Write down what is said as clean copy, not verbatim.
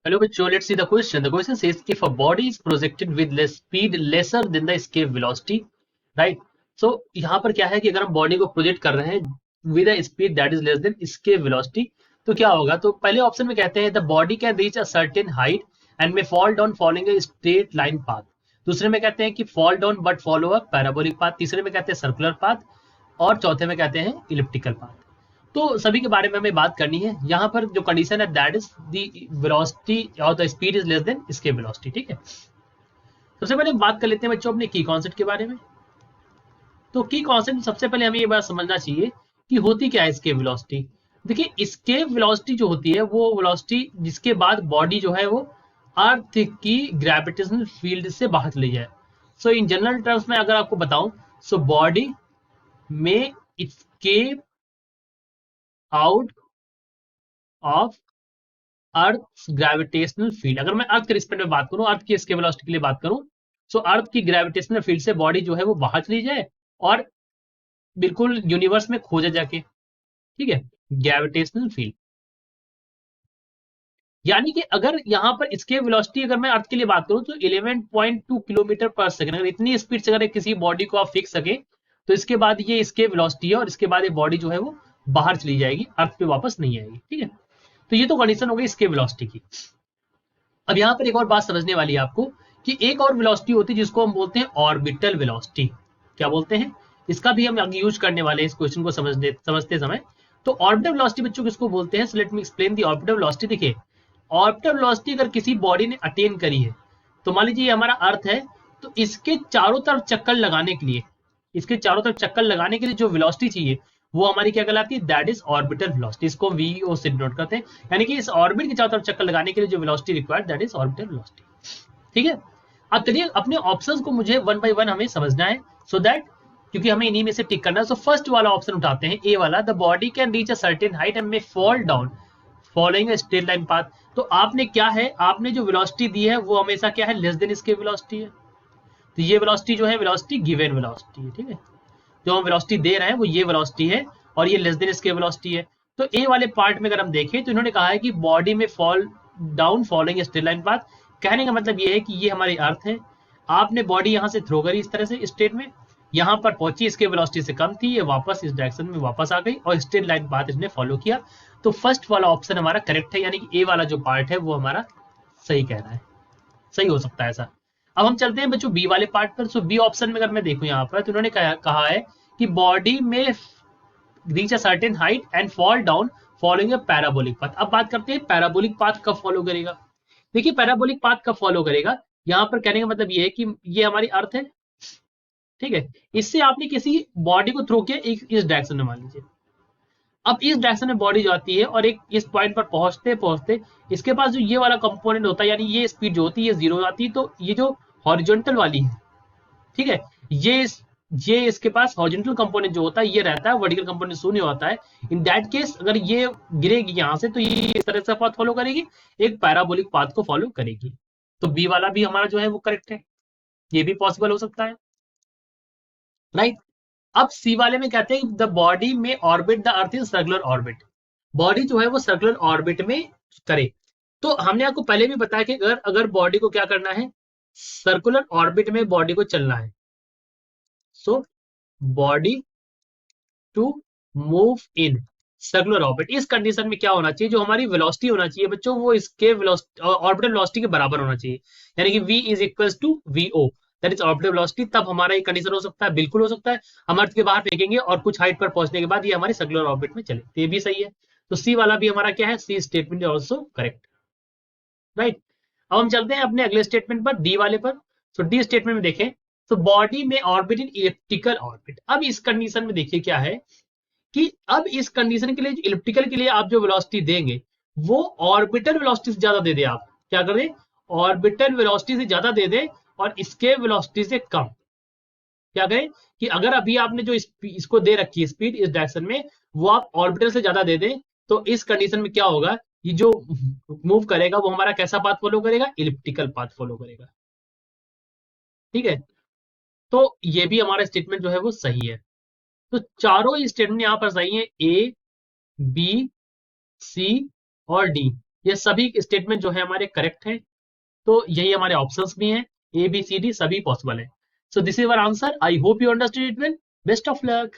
Hello bachcho, let's see the question. The question says if a body is projected with less speed lesser than the escape velocity, right? So यहाँ पर क्या है कि अगर हम body को project कर रहे हैं with a speed that is less than escape velocity, तो क्या होगा? तो पहले ऑप्शन में कहते हैं the body can reach a certain height and may fall down following a straight line path. दूसरे में कहते हैं कि fall down but follow a parabolic path. तीसरे में कहते हैं सर्कुलर पाथ। और चौथे में कहते हैं इलिप्टिकल पाथ। तो सभी के बारे में हमें बात करनी है। यहाँ पर जो कंडीशन है दैट इज द वेलोसिटी और the speed is less than इसके वेलोसिटी। ठीक है, सबसे पहले बात कर लेते हैं बच्चों अपने की कॉन्सेप्ट के बारे में। तो की कॉन्सेप्ट सबसे पहले हमें ये बात समझना चाहिए कि होती क्या है स्केप वेलोसिटी। देखिए स्केप वेलोसिटी जो होती है वो वेलोसिटी जिसके बाद बॉडी जो है वो अर्थ की ग्रेविटेशनल फील्ड से बाहर चली जाए। सो इन जनरल टर्म्स में अगर आपको बताऊं, सो बॉडी में escape out of earth gravitational field. अगर मैं अर्थ के रिस्पेक्ट में बात करूं, अर्थ की स्केप वेलोसिटी के लिए बात करूं, सो अर्थ की ग्रेविटेशनल फील्ड से बॉडी जो है वो बाहर चली जाए और बिल्कुल यूनिवर्स में खोजा जाके। ठीक है, ग्रेविटेशनल फील्ड यानी कि अगर यहां पर स्केप वेलोसिटी अगर मैं अर्थ के लिए बात करूं तो 11.2 किलोमीटर पर सेकंड, अगर इतनी स्पीड से अगर किसी बॉडी को आप फिक्स सके तो इसके बाद ये स्केप वेलोसिटी है और इसके बाद ये बॉडी जो है वो बाहर चली जाएगी, अर्थ पे वापस नहीं आएगी। ठीक है, तो ये तो कंडीशन हो गई स्केप वेलोसिटी की। अब यहाँ पर एक और बात समझने वाली है आपको कि एक और वेलोसिटी होती है जिसको हम बोलते हैं ऑर्बिटल वेलोसिटी। क्या बोलते हैं? इसका भी हम आगे यूज करने वाले हैं इस क्वेश्चन को समझते समय। तो ऑर्बिटल वेलोसिटी बच्चों किसको बोलते हैं? So let me explain the orbital velocity. देखिए ऑर्बिटल वेलोसिटी अगर किसी बॉडी ने अटेन करी है, तो मान लीजिए हमारा अर्थ है, तो इसके चारों तरफ चक्कर लगाने के लिए, इसके चारों तरफ चक्कर लगाने के लिए जो वेलोसिटी चाहिए वो हमारी क्या कहलाती है? That is orbital velocity. इसको वीओ से डिनोट करते हैं, यानी कि इस ऑर्बिट के चारों तरफ चक्कर लगाने के लिए जो velocity required that is orbital velocity. ठीक है, अब चलिए अपने ऑप्शंस को मुझे वन बाय वन हमें समझना है सो दैट, क्योंकि हमें इन्हीं में से टिक करना है। सो फर्स्ट वाला ऑप्शन उठाते हैं, ए वाला, the body can reach a certain height and may fall down following a straight line path. तो आपने क्या है, आपने जो वेलोसिटी दी है वो हमेशा क्या है? लेस देन इसके वेलोसिटी है। तो ये वेलोसिटी जो है वेलोसिटी गिवन वेलोसिटी है। ठीक है, जो हम वेलोसिटी दे रहे हैं वो ये वेलोसिटी है और ये लेस देन इसके वेलोसिटी है। तो ए वाले पार्ट में अगर हम देखें तो इन्होंने कहा है कि बॉडी में fall down following straight line path. कहने का मतलब ये है कि ये हमारी अर्थ है, आपने बॉडी यहां से थ्रो करी इस तरह से स्ट्रेट में, यहां पर पहुंची, इसके वेलोसिटी से कम थी, ये वापस इस डायरेक्शन में वापस आ गई और स्ट्रेट लाइन पाथ इसने फॉलो किया। तो फर्स्ट वाला ऑप्शन हमारा करेक्ट है, यानी कि ए वाला जो पार्ट है वो हमारा सही कह रहा है, सही हो सकता है ऐसा। अब हम चलते हैं बच्चों बी वाले पार्ट पर। सो बी ऑप्शन में अगर मैं देखूं यहाँ पर, तो उन्होंने कहा है कि बॉडी में reach a certain height and fall down following a parabolic path. अब बात करते हैं पैराबोलिक पाथ कब फॉलो करेगा। देखिए पैराबोलिक पाथ कब फॉलो करेगा, यहाँ पर कहने का मतलब ये है कि ये हमारी अर्थ है। ठीक है, इससे आपने किसी बॉडी को थ्रो किया इस डायरेक्शन में, मान लीजिए। अब इस डायरेक्शन में बॉडी जाती है और एक इस पॉइंट पर पहुंचते पहुंचते इसके पास जो ये वाला कंपोनेंट होता है, यानी ये स्पीड जो होती है ये जीरो आती है। तो ये जो हॉरिजॉन्टल वाली है, ठीक है, ये इसके पास हॉरिजॉन्टल कंपोनेंट जो होता है ये रहता है, वर्टिकल कंपोनेंट शून्य होता है। इन दैट केस अगर ये गिरेगी यहां से तो ये इस तरह से पाथ फॉलो करेगी, एक पैराबोलिक पाथ को फॉलो करेगी। तो बी वाला भी हमारा जो है वो करेक्ट है, ये भी पॉसिबल हो सकता है, राइट। अब सी वाले में कहते हैं द बॉडी में orbit the earth in circular orbit, body जो है वो सर्कुलर ऑर्बिट में करे। तो हमने आपको पहले भी बताया कि अगर अगर बॉडी को क्या करना है, सर्कुलर ऑर्बिट में बॉडी को चलना है, so body to move in circular orbit, इस कंडीशन में क्या होना चाहिए, जो हमारी वेलोसिटी होना चाहिए बच्चों वो इसके ऑर्बिटल वेलोसिटी के बराबर होना चाहिए, यानी कि v is equals to vo, that is orbital velocity. तब हमारा ये कंडीशन हो सकता है, बिल्कुल हो सकता है, हम अर्थ के बाहर फेंकेंगे और कुछ हाइट पर पहुंचने के बाद ये हमारी सर्कुलर ऑर्बिट में चले, तो ये भी सही है। तो सी वाला भी हमारा क्या है, C statement is also correct, right. अब हम चलते हैं अपने अगले स्टेटमेंट पर, डी वाले पर। तो डी स्टेटमेंट में देखें तो बॉडी में ऑर्बिट इन इलिप्टिकल ऑर्बिट। अब इस कंडीशन में देखिए क्या है कि अब इस कंडीशन के लिए इलिप्टिकल के लिए आप जो वेलोसिटी देंगे वो ऑर्बिटल वेलोसिटी से ज्यादा दे दे। आप क्या करें, ऑर्बिटल वेलोसिटी से ज्यादा दे दे और इसके वेलोसिटी से कम। क्या करें कि अगर अभी आपने जो इसको दे रखी है स्पीड इस डायरेक्शन में, वो आप ऑर्बिटल से ज्यादा दे दें, तो इस कंडीशन में क्या होगा, ये जो मूव करेगा वो हमारा कैसा पाथ फॉलो करेगा, इलिप्टिकल पाथ फॉलो करेगा। ठीक है, तो ये भी हमारा स्टेटमेंट जो है वो सही है। तो चारों स्टेटमेंट यहाँ पर सही है, ए बी सी और डी, ये सभी स्टेटमेंट जो है हमारे करेक्ट है। तो यही हमारे ऑप्शंस भी हैं, ए बी सी डी सभी पॉसिबल है। So this is our answer. I hope you understood it well. Best of luck.